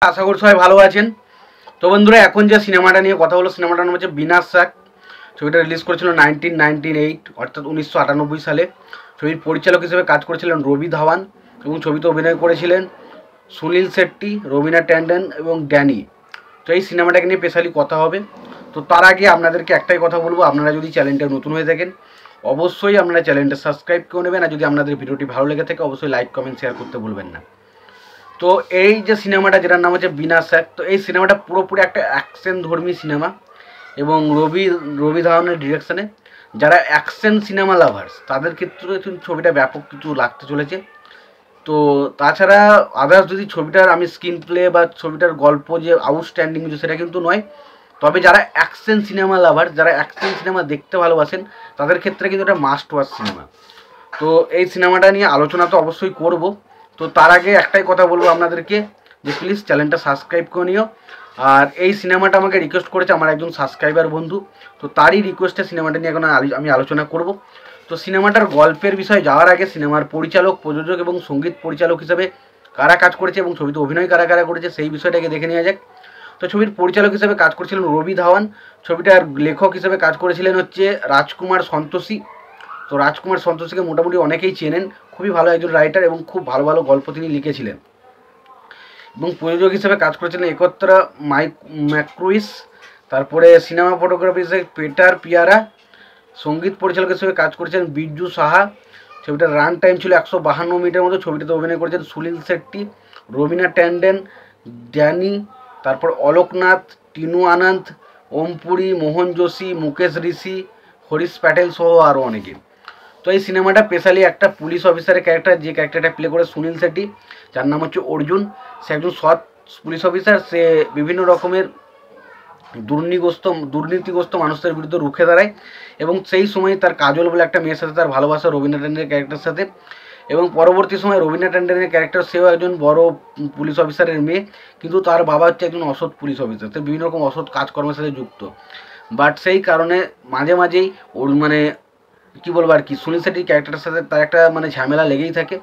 আশা করি সবাই ভালো আছেন। তো বন্ধুরা, এখন যে সিনেমাটা নিয়ে কথা হলো, সিনেমাটার নাম হচ্ছে বিনাশাক। ছবিটা রিলিজ করেছিল 1998 অর্থাৎ 1998 সালে। ছবির পরিচালক হিসেবে কাজ করেছিলেন রবি ধাওয়ান এবং ছবিতে অভিনয় করেছিলেন সুনীল শেট্টি, রবিনা ট্যান্ডন এবং ড্যানি। তো এই সিনেমাটাকে নিয়ে স্পেশালি কথা হবে। তো তার আগে আপনাদেরকে একটাই কথা বলবো, আপনারা যদি চ্যানেলটা নতুন হয়ে থাকেন অবশ্যই আপনারা চ্যানেলটা সাবস্ক্রাইব করে নেবেন, আর যদি আপনাদের ভিডিওটি ভালো লেগে থাকে অবশ্যই লাইক কমেন্ট শেয়ার করতে ভুলবেন না। তো এই যে সিনেমাটা, যেটার নাম হচ্ছে বিনাশাক, তো এই সিনেমাটা পুরোপুরি একটা অ্যাকশন ধর্মী সিনেমা এবং রবি ধাওয়ানের ডিরেকশানে। যারা অ্যাকশন সিনেমা লাভার্স তাদের ক্ষেত্রে কিন্তু ছবিটা ব্যাপক কিছু লাগতে চলেছে। তো তাছাড়া আদার্স যদি ছবিটার আমি স্ক্রিন প্লে বা ছবিটার গল্প যে আউটস্ট্যান্ডিং কিছু সেটা কিন্তু নয়, তবে যারা অ্যাকশন সিনেমা লাভার, যারা অ্যাকশন সিনেমা দেখতে ভালোবাসেন তাদের ক্ষেত্রে কিন্তু এটা মাস্ট ওয়াচ সিনেমা। তো এই সিনেমাটা নিয়ে আলোচনা তো অবশ্যই করব। তো তার আগে একটাই কথা বলবো আপনাদেরকে, যে প্লিজ চ্যানেলটা সাবস্ক্রাইব করে নিও। আর এই সিনেমাটা আমাকে রিকোয়েস্ট করেছে আমার একজন সাবস্ক্রাইবার বন্ধু, তো তারই রিকোয়েস্টে সিনেমাটা নিয়ে এখন আমি আলোচনা করব। তো সিনেমাটার গল্পের বিষয়ে যাওয়ার আগে সিনেমার পরিচালক, প্রযোজক এবং সঙ্গীত পরিচালক হিসেবে কারা কাজ করেছে এবং ছবিতে অভিনয় কারা কারা করেছে সেই বিষয়টাকে দেখে নেওয়া যাক। তো ছবির পরিচালক হিসেবে কাজ করেছিলেন রবি ধাওয়ান। ছবিটার লেখক হিসেবে কাজ করেছিলেন হচ্ছে রাজকুমার সন্তোষী। তো রাজকুমার সন্তোষীকে মোটামুটি অনেকেই চেনেন, খুবই ভালো একজন রাইটার এবং খুব ভালো ভালো গল্প তিনি লিখেছিলেন। এবং প্রযোজক হিসেবে কাজ করেছিলেন একত্রা ম্যাক্রুইস। তারপরে সিনেমা ফটোগ্রাফি হিসেবে পেটার পিয়ারা। সঙ্গীত পরিচালক হিসেবে কাজ করেছেন বিরজু সাহা। ছবিটার রান টাইম ছিল 152 মিনিটের মতো। ছবিটাতে অভিনয় করেছেন সুনীল শেট্টি, রবিনা ট্যান্ডন, ড্যানি, তারপর অলোকনাথ, টিনু আনন্দ, ওমপুরি, মোহন যোশী, মুকেশ ঋষি, হরিশ প্যাটেল সহ আরও অনেকে। তো এই সিনেমাটা স্পেশালি একটা পুলিশ অফিসারের ক্যারেক্টার, যে ক্যারেক্টারটা প্লে করে সুনীল শেট্টি, যার নাম হচ্ছে অর্জুন। সে একজন সৎ পুলিশ অফিসার। সে বিভিন্ন রকমের দুর্নীতিগ্রস্ত মানুষদের বিরুদ্ধে রুখে দাঁড়ায় এবং সেই সময় তার কাজল বলে একটা মেয়ের সাথে তার ভালোবাসা রবীন্দ্র ট্যান্ডনের ক্যারেক্টারের সাথে। এবং পরবর্তী সময় রবীন্দ্র ট্যান্ডনের ক্যারেক্টার, সেও একজন বড় পুলিশ অফিসারের মেয়ে, কিন্তু তার বাবা হচ্ছে একজন অসৎ পুলিশ অফিসার। সে বিভিন্ন রকম অসৎ কাজকর্মের সাথে যুক্ত। বাট সেই কারণে মাঝে মাঝেই ওর কী বলবো আর কি, সুনীল শেট্টির ক্যারেক্টারের সাথে তার একটা ঝামেলা লেগেই থাকে।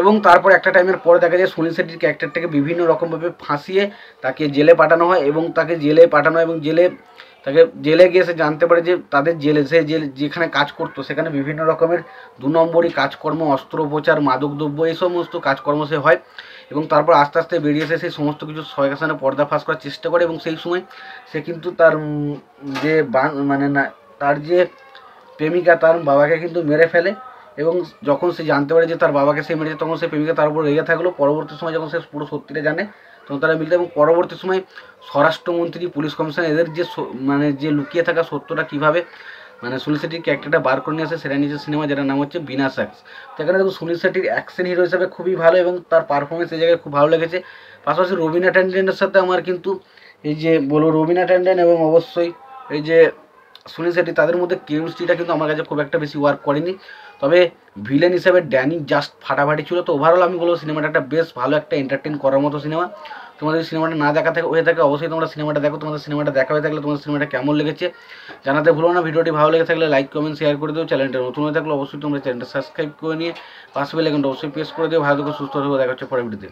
এবং তারপর একটা টাইমের পরে দেখা যায় সুনীল শেট্টির ক্যারেক্টারটাকে বিভিন্ন রকমভাবে ফাঁসিয়ে তাকে জেলে পাঠানো হয় এবং তাকে জেলে পাঠানো এবং জেলে গিয়ে সে জানতে পারে যে তাদের সে যেখানে কাজ করতো সেখানে বিভিন্ন রকমের 2 নম্বরই কাজকর্ম, অস্ত্রোপচার, মাদকদ্রব্য, এই সমস্ত কাজকর্ম সে হয়। এবং তারপর আস্তে আস্তে বেরিয়ে এসে সেই সমস্ত কিছু সবার সামনে পর্দাফাঁস করার চেষ্টা করে। এবং সেই সময় সে কিন্তু তার যে তার যে প্রেমিকা, তার বাবাকে কিন্তু মেরে ফেলে। এবং যখন সে জানতে পারে যে তার বাবাকে সে মেরেছে, তখন সে প্রেমিকা তার উপর রেগে থাকলো। পরবর্তী সময় যখন সে পুরো সত্যিটা জানে তখন তারা মিলতে, এবং পরবর্তী সময় স্বরাষ্ট্রমন্ত্রী, পুলিশ কমিশনার, এদের যে লুকিয়ে থাকা সত্যটা কীভাবে সুনীল শেট্টির ক্যারেক্টারটা বার করে নিয়ে আসে, সেটা নিয়ে সিনেমা, যেটার নাম হচ্ছে বিনাশাক। সেখানে দেখুন সুনীল শেট্টির অ্যাকশন হিরো হিসেবে খুবই ভালো এবং তার পারফরমেন্স এই জায়গায় খুব ভালো লেগেছে। পাশাপাশি রবিনা ট্যান্ডনের সাথে আমার কিন্তু রবিনা ট্যান্ডন এবং অবশ্যই এই যে সুনীল শেট্টি, তাদের মধ্যে কেমিস্ট্রিটা কিন্তু আমার কাছে খুব একটা বেশি ওয়ার্ক করেনি। তবে ভিলেন হিসেবে ড্যানি জাস্ট ফাটাফাটি ছিল। তো ওভারঅল আমি বলবো সিনেমাটা একটা বেশ ভালো একটা এন্টারটেন করার মতো সিনেমা। তোমাদের সিনেমাটা না দেখা হয়ে থাকে অবশ্যই তোমরা সিনেমাটা দেখো। তোমাদের সিনেমাটা দেখা হয়ে থাকলে তোমাদের সিনেমাটা কেমন লেগেছে জানাতে ভুলো না। ভিডিওটি ভালো লেগে থাকলে লাইক কমেন্ট শেয়ার করে দিও। চ্যানেলটা নতুন হয়ে থাকলে অবশ্যই তোমরা চ্যানেলটা সাবস্ক্রাইব করে নিয়ে পাশে বেল আইকনটা অবশ্যই প্রেস করে দিও। ভালো থেকো, সুস্থ থেকো, দেখা হচ্ছে পরের ভিডিওতে।